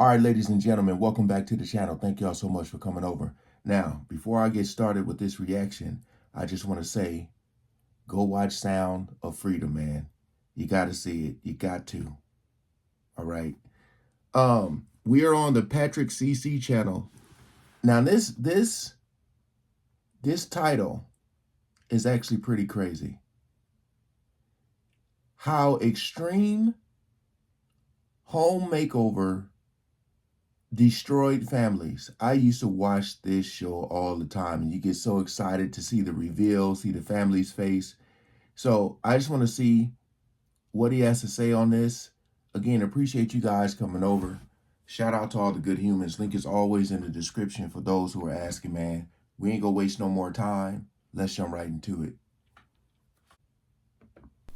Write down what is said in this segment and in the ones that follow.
All right, ladies and gentlemen, welcome back to the channel. Thank y'all so much for coming over. Now, before I get started with this reaction, I just want to say, go watch Sound of Freedom, man. You got to see it. You got to. All right. We are on the Patrick CC channel. Now, this title is actually pretty crazy. How extreme home makeover destroyed families. I used to watch this show all the time, and you get so excited to see the reveal, see the family's face. So I just want to see what he has to say on this. Again, appreciate you guys coming over. Shout out to all the good humans. Link is always in the description for those who are asking, man. We ain't gonna waste no more time. Let's jump right into it.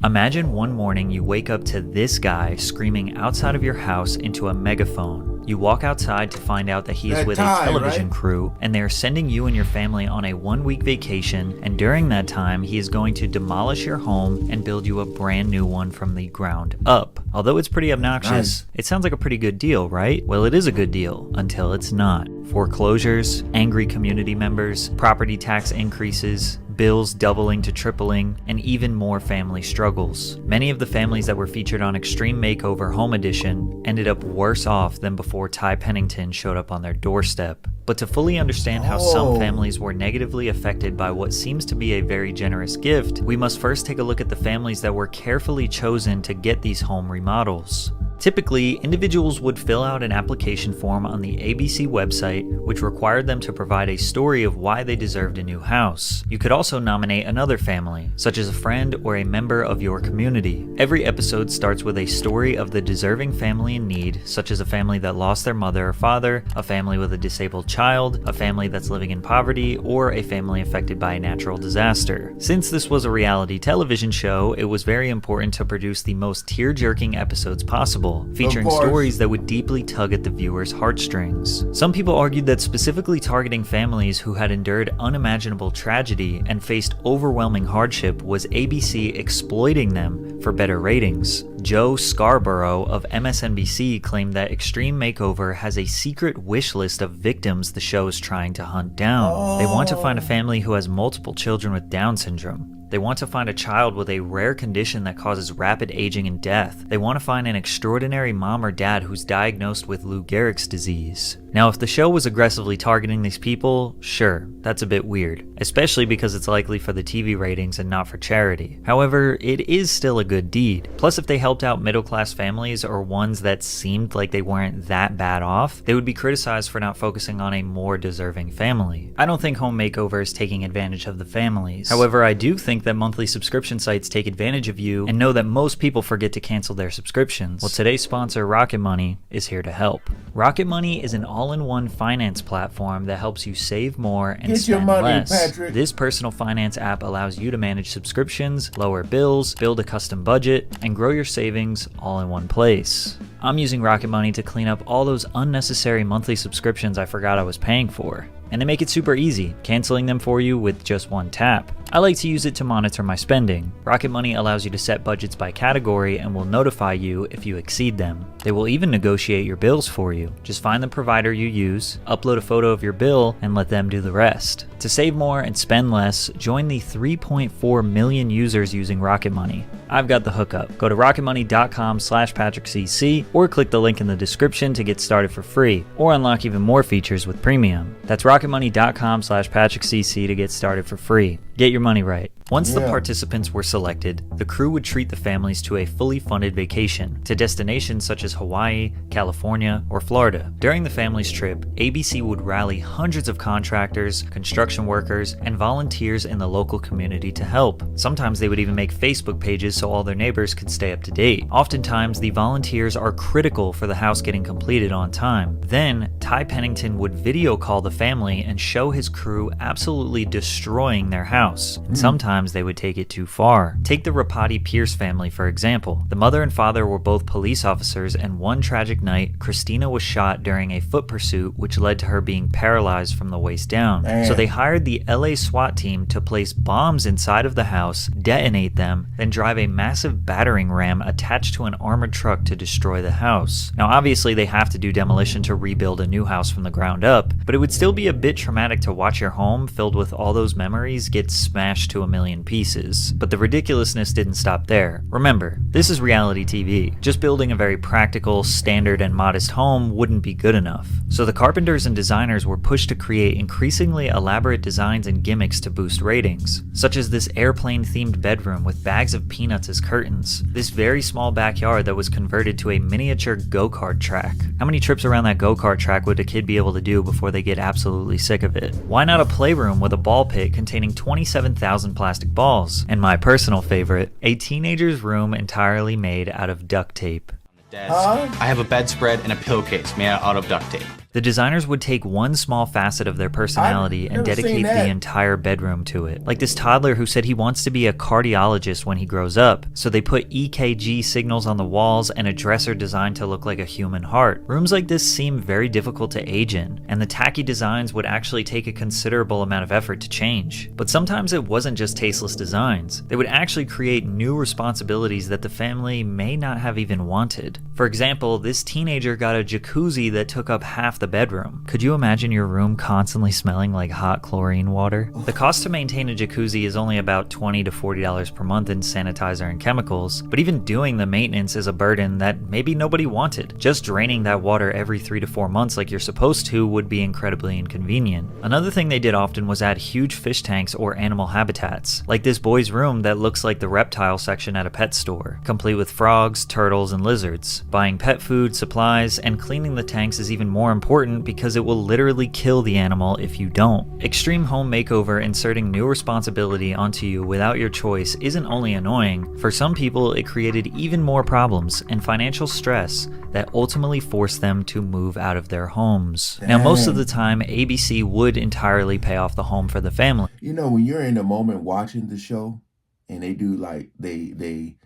Imagine one morning you wake up to this guy screaming outside of your house into a megaphone. You walk outside to find out that he is with a television crew, and they are sending you and your family on a 1-week vacation, and during that time he is going to demolish your home and build you a brand new one from the ground up. Although it's pretty obnoxious, it sounds like a pretty good deal, right? Well, it is a good deal until it's not. Foreclosures, angry community members, property tax increases, bills doubling to tripling, and even more family struggles. Many of the families that were featured on Extreme Makeover Home Edition ended up worse off than before Ty Pennington showed up on their doorstep. But to fully understand how some families were negatively affected by what seems to be a very generous gift, we must first take a look at the families that were carefully chosen to get these home remodels. Typically, individuals would fill out an application form on the ABC website, which required them to provide a story of why they deserved a new house. You could also nominate another family, such as a friend or a member of your community. Every episode starts with a story of the deserving family in need, such as a family that lost their mother or father, a family with a disabled child, a family that's living in poverty, or a family affected by a natural disaster. Since this was a reality television show, it was very important to produce the most tear-jerking episodes possible, featuring stories that would deeply tug at the viewer's heartstrings. Some people argued that specifically targeting families who had endured unimaginable tragedy and faced overwhelming hardship was ABC exploiting them for better ratings. Joe Scarborough of MSNBC claimed that Extreme Makeover has a secret wish list of victims the show is trying to hunt down. They want to find a family who has multiple children with Down syndrome. They want to find a child with a rare condition that causes rapid aging and death. They want to find an extraordinary mom or dad who's diagnosed with Lou Gehrig's disease. Now, if the show was aggressively targeting these people, sure, that's a bit weird, especially because it's likely for the TV ratings and not for charity. However, it is still a good deed. Plus, if they helped out middle-class families or ones that seemed like they weren't that bad off, they would be criticized for not focusing on a more deserving family. I don't think Home Makeover is taking advantage of the families. However, I do think that monthly subscription sites take advantage of you and know that most people forget to cancel their subscriptions. Well, today's sponsor, Rocket Money, is here to help. Rocket Money is an all-in-one finance platform that helps you save more and spend less. Patrick. This personal finance app allows you to manage subscriptions, lower bills, build a custom budget, and grow your savings all in one place. I'm using Rocket Money to clean up all those unnecessary monthly subscriptions I forgot I was paying for. And they make it super easy, canceling them for you with just one tap. I like to use it to monitor my spending. Rocket Money allows you to set budgets by category and will notify you if you exceed them. They will even negotiate your bills for you. Just find the provider you use, upload a photo of your bill, and let them do the rest. To save more and spend less, join the 3.4 million users using Rocket Money. I've got the hookup. Go to rocketmoney.com/PatrickCC or click the link in the description to get started for free or unlock even more features with premium. That's rocketmoney.com/PatrickCC to get started for free. Get your money right. Once the participants were selected, the crew would treat the families to a fully funded vacation to destinations such as Hawaii, California, or Florida. During the family's trip, ABC would rally hundreds of contractors, construction workers, and volunteers in the local community to help. Sometimes they would even make Facebook pages so all their neighbors could stay up to date. Oftentimes, the volunteers are critical for the house getting completed on time. Then, Ty Pennington would video call the family and show his crew absolutely destroying their house. And sometimes sometimes they would take it too far. Take the Rapati Pierce family, for example. The mother and father were both police officers, and one tragic night, Christina was shot during a foot pursuit, which led to her being paralyzed from the waist down. Man. So they hired the LA SWAT team to place bombs inside of the house, detonate them, then drive a massive battering ram attached to an armored truck to destroy the house. Now obviously they have to do demolition to rebuild a new house from the ground up, but it would still be a bit traumatic to watch your home filled with all those memories get smashed to a million pieces. But the ridiculousness didn't stop there. Remember, this is reality TV. Just building a very practical, standard, and modest home wouldn't be good enough. So the carpenters and designers were pushed to create increasingly elaborate designs and gimmicks to boost ratings, such as this airplane-themed bedroom with bags of peanuts as curtains, this very small backyard that was converted to a miniature go-kart track. How many trips around that go-kart track would a kid be able to do before they get absolutely sick of it? Why not a playroom with a ball pit containing 27,000 plastic balls? And my personal favorite, a teenager's room entirely made out of duct tape. I have a bedspread and a pillowcase made out of duct tape. The designers would take one small facet of their personality and dedicate the entire bedroom to it. Like this toddler who said he wants to be a cardiologist when he grows up, so they put EKG signals on the walls and a dresser designed to look like a human heart. Rooms like this seem very difficult to age in, and the tacky designs would actually take a considerable amount of effort to change. But sometimes it wasn't just tasteless designs. They would actually create new responsibilities that the family may not have even wanted. For example, this teenager got a jacuzzi that took up half the bedroom. Could you imagine your room constantly smelling like hot chlorine water? The cost to maintain a jacuzzi is only about $20 to $40 per month in sanitizer and chemicals, but even doing the maintenance is a burden that maybe nobody wanted. Just draining that water every 3 to 4 months like you're supposed to would be incredibly inconvenient. Another thing they did often was add huge fish tanks or animal habitats, like this boy's room that looks like the reptile section at a pet store, complete with frogs, turtles, and lizards. Buying pet food, supplies, and cleaning the tanks is even more important because it will literally kill the animal if you don't. Extreme home makeover inserting new responsibility onto you without your choice isn't only annoying, for some people it created even more problems and financial stress that ultimately forced them to move out of their homes. Now most of the time, ABC would entirely pay off the home for the family. You know, when you're in the moment watching the show and they do like, they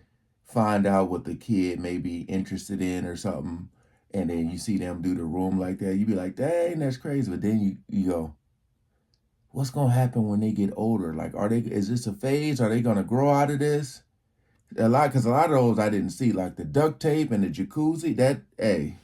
find out what the kid may be interested in or something, and then you see them do the room like that, you be like, dang, that's crazy. But then you go, what's gonna happen when they get older? Like, is this a phase? Are they gonna grow out of this? Because a lot of those I didn't see, like the duct tape and the jacuzzi, hey.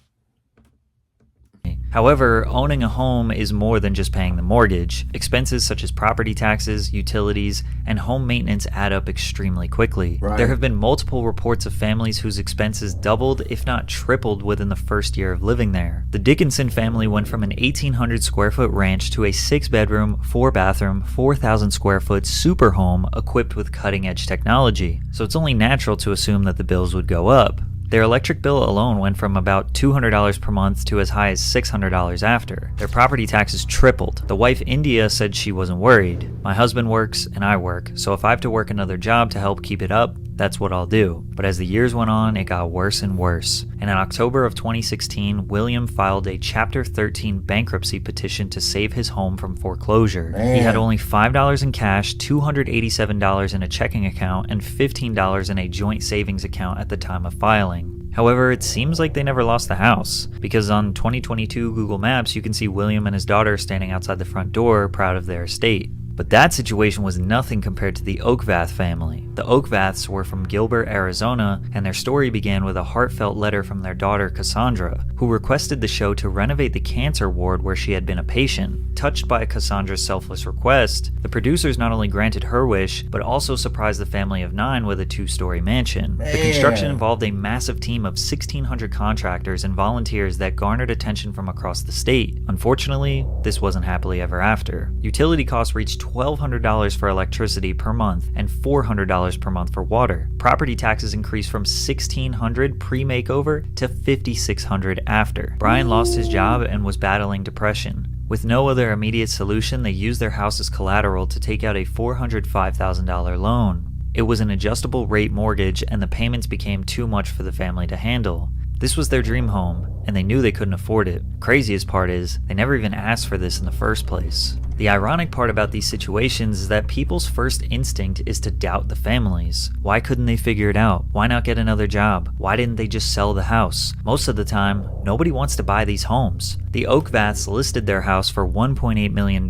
However, owning a home is more than just paying the mortgage. Expenses such as property taxes, utilities, and home maintenance add up extremely quickly. Right. There have been multiple reports of families whose expenses doubled, if not tripled, within the first year of living there. The Dickinson family went from an 1,800 square foot ranch to a 6-bedroom, 4-bathroom, 4,000 square foot super home equipped with cutting-edge technology. So it's only natural to assume that the bills would go up. Their electric bill alone went from about $200 per month to as high as $600 after. Their property taxes tripled. The wife India said she wasn't worried. My husband works and I work, so if I have to work another job to help keep it up, that's what I'll do. But as the years went on, it got worse and worse. And in October of 2016, William filed a Chapter 13 bankruptcy petition to save his home from foreclosure. Man. He had only $5 in cash, $287 in a checking account, and $15 in a joint savings account at the time of filing. However, it seems like they never lost the house, because on 2022 Google Maps you can see William and his daughter standing outside the front door proud of their estate. But that situation was nothing compared to the Oakvath family. The Oakvaths were from Gilbert, Arizona, and their story began with a heartfelt letter from their daughter Cassandra, who requested the show to renovate the cancer ward where she had been a patient. Touched by Cassandra's selfless request, the producers not only granted her wish, but also surprised the family of 9 with a 2-story mansion. The construction involved a massive team of 1,600 contractors and volunteers that garnered attention from across the state. Unfortunately, this wasn't happily ever after. Utility costs reached $1,200 for electricity per month and $400 per month for water. Property taxes increased from $1,600 pre-makeover to $5,600 after. Brian lost his job and was battling depression. With no other immediate solution, they used their house as collateral to take out a $405,000 loan. It was an adjustable rate mortgage and the payments became too much for the family to handle. This was their dream home, and they knew they couldn't afford it. Craziest part is, they never even asked for this in the first place. The ironic part about these situations is that people's first instinct is to doubt the families. Why couldn't they figure it out? Why not get another job? Why didn't they just sell the house? Most of the time, nobody wants to buy these homes. The Oakvaths listed their house for $1.8 million,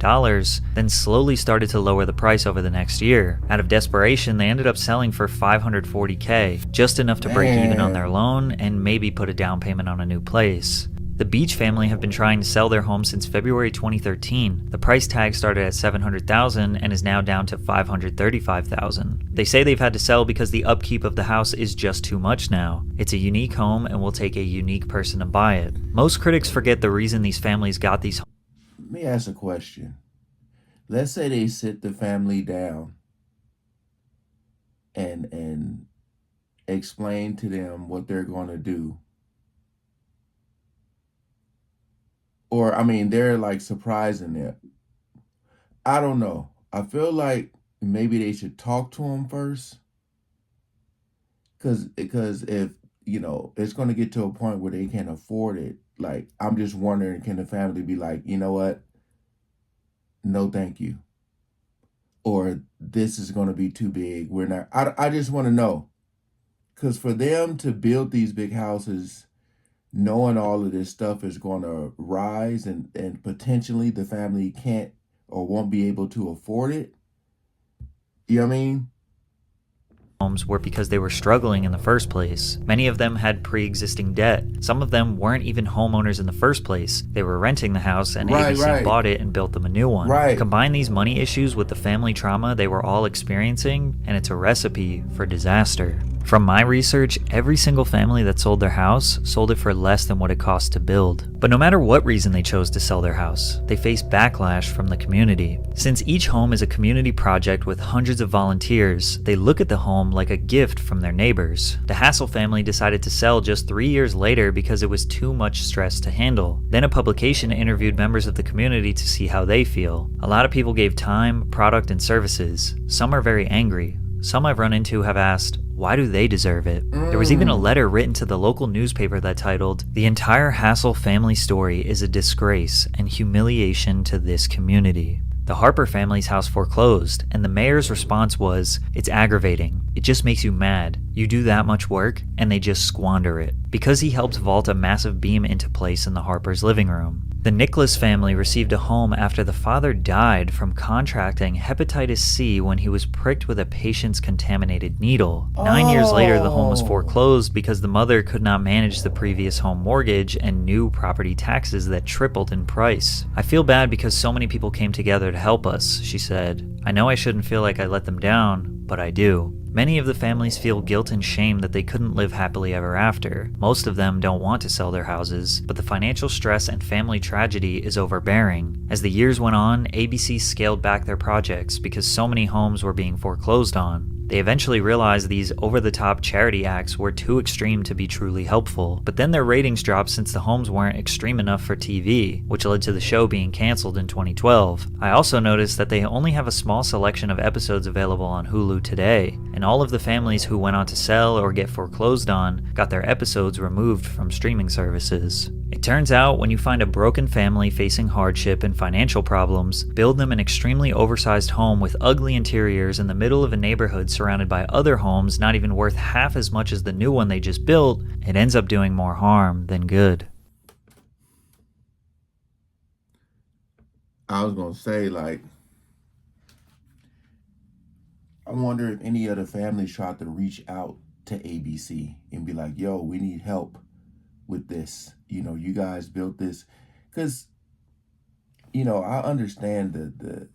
then slowly started to lower the price over the next year. Out of desperation, they ended up selling for $540K, just enough to break even on their loan and maybe put a down payment on a new place. The Beach family have been trying to sell their home since February 2013. The price tag started at $700,000 and is now down to $535,000. They say they've had to sell because the upkeep of the house is just too much now. It's a unique home and will take a unique person to buy it. Most critics forget the reason these families got these homes. Let me ask a question. Let's say they sit the family down and explain to them what they're going to do. Or, I mean, they're like surprising them. I don't know. I feel like maybe they should talk to them first. Because if, it's going to get to a point where they can't afford it. Like, I'm just wondering, can the family be like, you know what? No, thank you. Or this is going to be too big. We're not. I just want to know. Because for them to build these big houses, knowing all of this stuff is going to rise and potentially the family can't or won't be able to afford it. You know what I mean? Homes were because they were struggling in the first place. Many of them had pre-existing debt. Some of them weren't even homeowners in the first place. They were renting the house and ABC bought it and built them a new one. Combine these money issues with the family trauma they were all experiencing, and it's a recipe for disaster. From my research, every single family that sold their house sold it for less than what it cost to build. But no matter what reason they chose to sell their house, they face backlash from the community. Since each home is a community project with hundreds of volunteers, they look at the home like a gift from their neighbors. The Hassel family decided to sell just 3 years later because it was too much stress to handle. Then a publication interviewed members of the community to see how they feel. A lot of people gave time, product, and services. Some are very angry. Some I've run into have asked, why do they deserve it? There was even a letter written to the local newspaper that titled, "The entire Hassel family story is a disgrace and humiliation to this community." The Harper family's house foreclosed, and the mayor's response was, "It's aggravating. It just makes you mad. You do that much work, and they just squander it." Because he helped vault a massive beam into place in the Harper's living room. The Nicholas family received a home after the father died from contracting hepatitis C when he was pricked with a patient's contaminated needle. 9 years later, the home was foreclosed because the mother could not manage the previous home mortgage and new property taxes that tripled in price. "I feel bad because so many people came together to help us," she said. "I know I shouldn't feel like I let them down, but I do." Many of the families feel guilt and shame that they couldn't live happily ever after. Most of them don't want to sell their houses, but the financial stress and family tragedy is overbearing. As the years went on, ABC scaled back their projects because so many homes were being foreclosed on. They eventually realized these over-the-top charity acts were too extreme to be truly helpful, but then their ratings dropped since the homes weren't extreme enough for TV, which led to the show being canceled in 2012. I also noticed that they only have a small selection of episodes available on Hulu today, and all of the families who went on to sell or get foreclosed on got their episodes removed from streaming services. It turns out when you find a broken family facing hardship and financial problems, build them an extremely oversized home with ugly interiors in the middle of a neighborhood surrounded by other homes not even worth half as much as the new one they just built, it ends up doing more harm than good. I was going to say, I wonder if any other families tried to reach out to ABC and be like, yo, we need help with this. You guys built this. Because, I understand the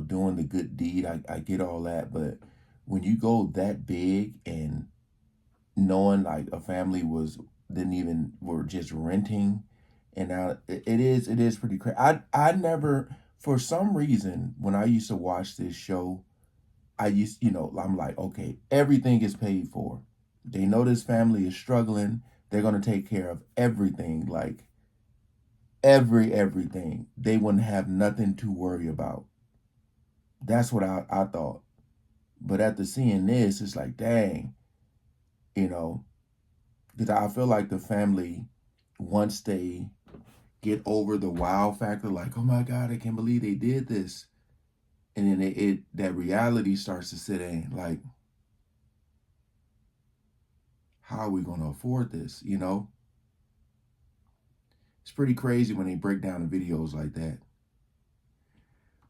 doing the good deed. I get all that. But when you go that big and knowing like a family were just renting, and now it is pretty crazy. I never, for some reason, when I used to watch this show, I'm like, okay, everything is paid for. They know this family is struggling. They're going to take care of everything, like everything. They wouldn't have nothing to worry about. That's what I thought. But after seeing this, it's like, dang, because I feel like the family once they get over the wow factor, like, oh my God, I can't believe they did this. And then that reality starts to sit in, like, how are we going to afford this? You know, it's pretty crazy when they break down the videos like that.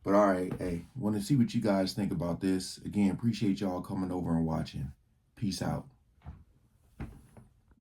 But all right, hey, want to see what you guys think about this. Again, appreciate y'all coming over and watching. Peace out.